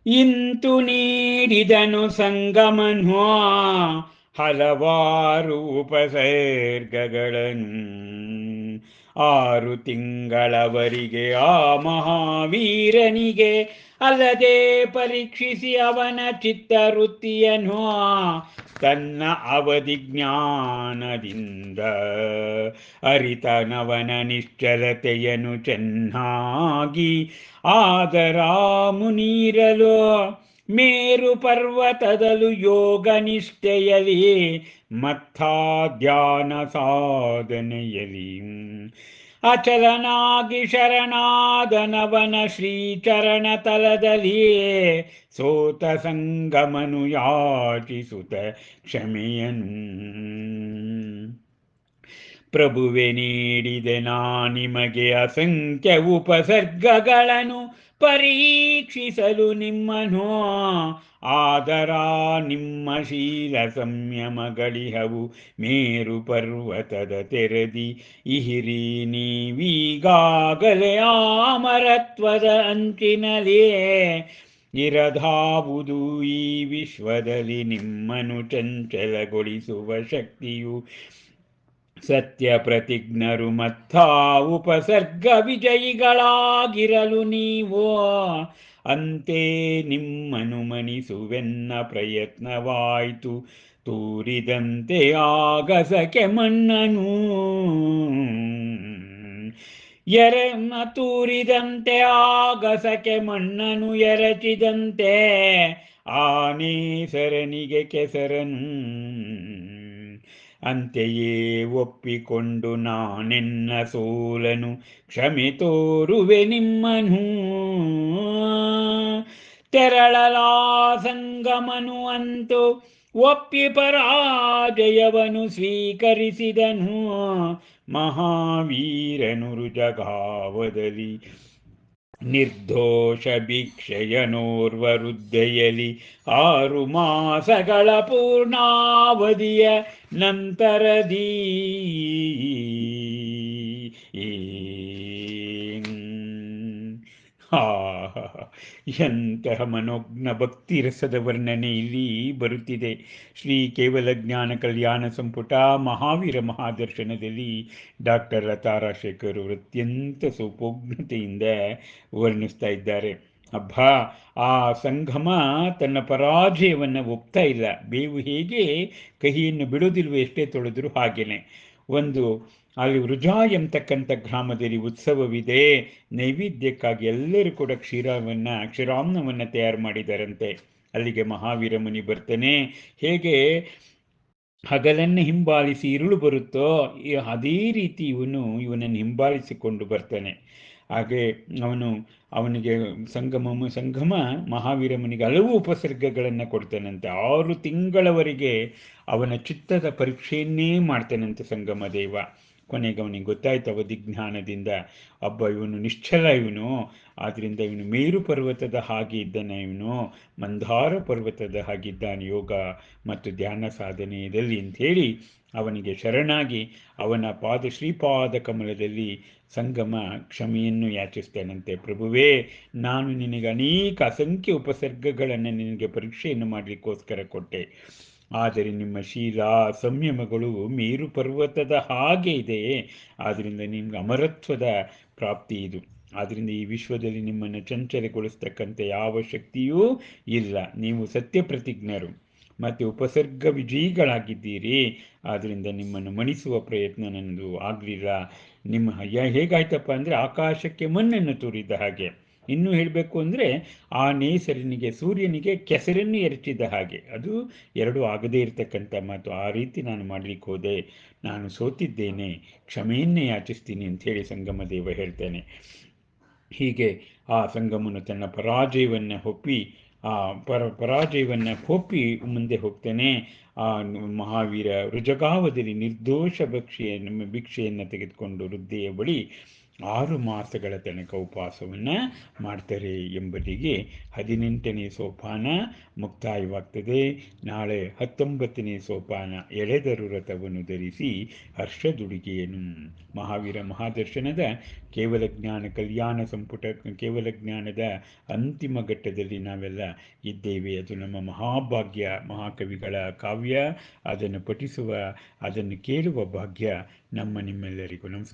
ಇಂತು ನೀಡಿದನು ಸಂಗಮನು ಹಲವಾರು ಉಪಸರ್ಗಗಳನ್ನು. 6 ತಿಂಗಳವರೆಗೆ ಆ ಮಹಾವೀರನಿಗೆ ಅಲ್ಲದೆ ಪರೀಕ್ಷಿಸಿ ಅವನ ಚಿತ್ತವೃತ್ತಿಯನ್ನು ತನ್ನ ಅವಧಿ ಜ್ಞಾನದಿಂದ ಅರಿತನವನ ನಿಶ್ಚಲತೆಯನ್ನು ಚೆನ್ನಾಗಿ. ಆದರ ಮುನೀರಲು ಮೇರು ಪರ್ವತದಲು ಯೋಗ ನಿಷ್ಠೆಯಲಿ ಮತ್ತ ಧ್ಯಾನ ಸಾಧನೆಯಲಿ ಅಚಲನಾಗಿ ಶರಣಾದನವನ ಶ್ರೀಚರಣ ತಲದಲ್ಲಿಯೇ ಸೋತ ಸಂಗಮನು ಯಾಚಿಸುತ್ತ ಕ್ಷಮೆಯನು. ಪ್ರಭುವೆ ನೀಡಿದೆ ನಾ ನಿಮಗೆ ಅಸಂಖ್ಯ ಉಪಸರ್ಗಗಳನ್ನು ಪರೀಕ್ಷಿಸಲು ನಿಮ್ಮನು. ಆದರ ನಿಮ್ಮ ಶೀಲ ಸಂಯಮಗಳಿಹವು ಮೇರು ಪರ್ವತದ ತೆರದಿ ಇಹಿರಿ ನೀವೀಗಾಗಲೇ ಅಮರತ್ವದ ಅಂಚಿನಲೇ. ಇರದಾವುದು ಈ ವಿಶ್ವದಲ್ಲಿ ನಿಮ್ಮನು ಚಂಚಲಗೊಳಿಸುವ ಶಕ್ತಿಯು. ಸತ್ಯ ಪ್ರತಿಜ್ಞರು ಮತ್ತ ಉಪಸರ್ಗ ವಿಜಯಿಗಳಾಗಿರಲು ನೀವು. ಅಂತೆ ನಿಮ್ಮನು ಮಣಿಸುವೆನ್ನ ಪ್ರಯತ್ನವಾಯಿತು ತೂರಿದಂತೆ ಆಗಸಕ್ಕೆ ಮಣ್ಣನು. ತೂರಿದಂತೆ ಆಗಸಕ್ಕೆ ಮಣ್ಣನು ಎರಚಿದಂತೆ ಆನೇಸರನಿಗೆ ಕೆಸರನು. ಅಂತೆಯೇ ಒಪ್ಪಿಕೊಂಡು ನಾನೆನ್ನ ಸೋಲನು ಕ್ಷಮೆ ತೋರುವೆ ನಿಮ್ಮನು. ತೆರಳಲಾ ಸಂಗಮನು ಅಂತು ಒಪ್ಪಿ ಪರಾಜಯವನು ಸ್ವೀಕರಿಸಿದನು. ಮಹಾವೀರನು ರುಜಗಾವದಲ್ಲಿ ನಿರ್ದೋಷ ಭಿಕ್ಷೆಯನೋರ್ವ ವೃದ್ಧೆಯಲಿ 6 ಮಾಸಗಳ ಪೂರ್ಣಾವಧಿಯ ನಂತರದಿ ಎಂತಹ ಮನೋಜ್ಞ ಭಕ್ತಿ ರಸದ ವರ್ಣನೆ ಇಲ್ಲಿ ಬರುತ್ತಿದೆ. ಶ್ರೀ ಕೇವಲ ಜ್ಞಾನ ಕಲ್ಯಾಣ ಸಂಪುಟ ಮಹಾವೀರ ಮಹಾದರ್ಶನದಲ್ಲಿ ಡಾಕ್ಟರ್ ಲತಾ ರಾಜಶೇಖರ್ ಅವರು ಅತ್ಯಂತ ಸುಪೋಜ್ಞತೆಯಿಂದ ವರ್ಣಿಸ್ತಾ ಇದ್ದಾರೆ. ಅಬ್ಬಾ, ಆ ಸಂಗಮ ತನ್ನ ಪರಾಜಯವನ್ನು ಒಪ್ತಾ ಇಲ್ಲ. ಬೇವು ಹೇಗೆ ಕಹಿಯನ್ನು ಬಿಡೋದಿಲ್ವೋ ಎಷ್ಟೇ ತೊಳೆದ್ರು ಹಾಗೇನೆ. ಅಲ್ಲಿ ವೃಜಾ ಎಂಬತಕ್ಕಂಥ ಗ್ರಾಮದಲ್ಲಿ ಉತ್ಸವವಿದೆ. ನೈವೇದ್ಯಕ್ಕಾಗಿ ಎಲ್ಲರೂ ಕೂಡ ಕ್ಷೀರಾನ್ನವನ್ನು ತಯಾರು ಮಾಡಿದಾರಂತೆ. ಅಲ್ಲಿಗೆ ಮಹಾವೀರ ಮುನಿ ಬರ್ತಾನೆ. ಹೇಗೆ ಹಗಲನ್ನು ಹಿಂಬಾಲಿಸಿ ಇರುಳು ಬರುತ್ತೋ ಅದೇ ರೀತಿ ಇವನನ್ನು ಹಿಂಬಾಲಿಸಿಕೊಂಡು ಬರ್ತಾನೆ. ಹಾಗೆ ಅವನಿಗೆ ಸಂಗಮ ಮಹಾವೀರ ಮುನಿಗೆ ಹಲವು ಉಪಸರ್ಗಗಳನ್ನು ಕೊಡ್ತಾನಂತೆ. 6 ತಿಂಗಳವರೆಗೆ ಅವನ ಚಿತ್ತದ ಪರೀಕ್ಷೆಯನ್ನೇ ಮಾಡ್ತಾನಂತೆ ಸಂಗಮ ದೇವ. ಕೊನೆಗೆ ಅವನಿಗೆ ಗೊತ್ತಾಯ್ತು ಅವಧಿಜ್ಞಾನದಿಂದ, ಇವನು ನಿಶ್ಚಲ, ಆದ್ದರಿಂದ ಇವನು ಮೇರು ಪರ್ವತದ ಹಾಗೆ ಇದ್ದಾನೆ, ಮಂದಾರ ಪರ್ವತದ ಹಾಗಿದ್ದಾನೆ ಯೋಗ ಮತ್ತು ಧ್ಯಾನ ಸಾಧನೆಯಲ್ಲಿ ಅಂಥೇಳಿ ಅವನಿಗೆ ಶರಣಾಗಿ ಅವನ ಶ್ರೀಪಾದ ಕಮಲದಲ್ಲಿ ಸಂಗಮ ಕ್ಷಮೆಯನ್ನು ಯಾಚಿಸ್ತಾನಂತೆ. ಪ್ರಭುವೇ, ನಾನು ನಿನಗೆ ಅನೇಕ ಅಸಂಖ್ಯ ಉಪಸರ್ಗಗಳನ್ನು ನಿನಗೆ ಪರೀಕ್ಷೆಯನ್ನು ಮಾಡಲಿಕ್ಕೋಸ್ಕರ ಕೊಟ್ಟೆ. ಆದರೆ ನಿಮ್ಮ ಶೀಲ ಸಂಯಮಗಳು ಮೇರು ಪರ್ವತದ ಹಾಗೆ ಇದೆ. ಆದ್ದರಿಂದ ನಿಮ್ಗೆ ಅಮರತ್ವದ ಪ್ರಾಪ್ತಿ ಇದು. ಆದ್ದರಿಂದ ಈ ವಿಶ್ವದಲ್ಲಿ ನಿಮ್ಮನ್ನು ಚಂಚಲಗೊಳಿಸ್ತಕ್ಕಂಥ ಯಾವ ಶಕ್ತಿಯೂ ಇಲ್ಲ. ನೀವು ಸತ್ಯ ಪ್ರತಿಜ್ಞರು ಮತ್ತು ಉಪಸರ್ಗ ವಿಜಯಿಗಳಾಗಿದ್ದೀರಿ. ಆದ್ದರಿಂದ ನಿಮ್ಮನ್ನು ಮಣಿಸುವ ಪ್ರಯತ್ನ ನನ್ನದು ಆಗಲಿಲ್ಲ. ಹೇಗಾಯ್ತಪ್ಪ ಅಂದರೆ ಆಕಾಶಕ್ಕೆ ಮಣ್ಣನ್ನು ತೂರಿದ ಹಾಗೆ. ಇನ್ನೂ ಹೇಳಬೇಕು ಅಂದರೆ ಆ ನೇಸರನಿಗೆ ಸೂರ್ಯನಿಗೆ ಕೆಸರನ್ನು ಎರಚಿದ ಹಾಗೆ. ಅದು ಎರಡು ಆಗದೇ ಇರತಕ್ಕಂಥ ಮಾತು. ಆ ರೀತಿ ನಾನು ಮಾಡಲಿಕ್ಕೆ ಹೋದೆ, ನಾನು ಸೋತಿದ್ದೇನೆ, ಕ್ಷಮೆಯನ್ನೇ ಯಾಚಿಸ್ತೀನಿ ಅಂಥೇಳಿ ಸಂಗಮ ದೇವ ಹೇಳ್ತಾನೆ. ಹೀಗೆ ಆ ಸಂಗಮನು ತನ್ನ ಪರಾಜಯವನ್ನು ಒಪ್ಪಿ ಮುಂದೆ ಹೋಗ್ತಾನೆ. ಆ ಮಹಾವೀರ ರುಜಗಾವದಲ್ಲಿ ನಿರ್ದೋಷ ಭಿಕ್ಷೆಯನ್ನು ತೆಗೆದುಕೊಂಡು ವೃದ್ಧೆಯ ಬಳಿ 6 ಮಾಸಗಳ ತನಕ ಉಪವಾಸವನ್ನು ಮಾಡ್ತಾರೆ ಎಂಬುದಿಗೆ 18ನೇ ಸೋಪಾನ ಮುಕ್ತಾಯವಾಗ್ತದೆ. ನಾಳೆ 19ನೇ ಸೋಪಾನ ಎಳೆದರು ರಥವನ್ನು ಧರಿಸಿ ಹರ್ಷದುಡುಗೆಯನ್ನು. ಮಹಾವೀರ ಮಹಾದರ್ಶನದ ಕೇವಲ ಜ್ಞಾನ ಕಲ್ಯಾಣ ಸಂಪುಟ ಕೇವಲ ಜ್ಞಾನದ ಅಂತಿಮ ಘಟ್ಟದಲ್ಲಿ ನಾವೆಲ್ಲ ಇದ್ದೇವೆ. ಅದು ನಮ್ಮ ಮಹಾಭಾಗ್ಯ. ಮಹಾಕವಿಗಳ ಕಾವ್ಯ, ಅದನ್ನು ಪಠಿಸುವ, ಅದನ್ನು ಕೇಳುವ ಭಾಗ್ಯ ನಮ್ಮ ನಿಮ್ಮೆಲ್ಲರಿಗೂ. ನಮಸ್ಕಾರ.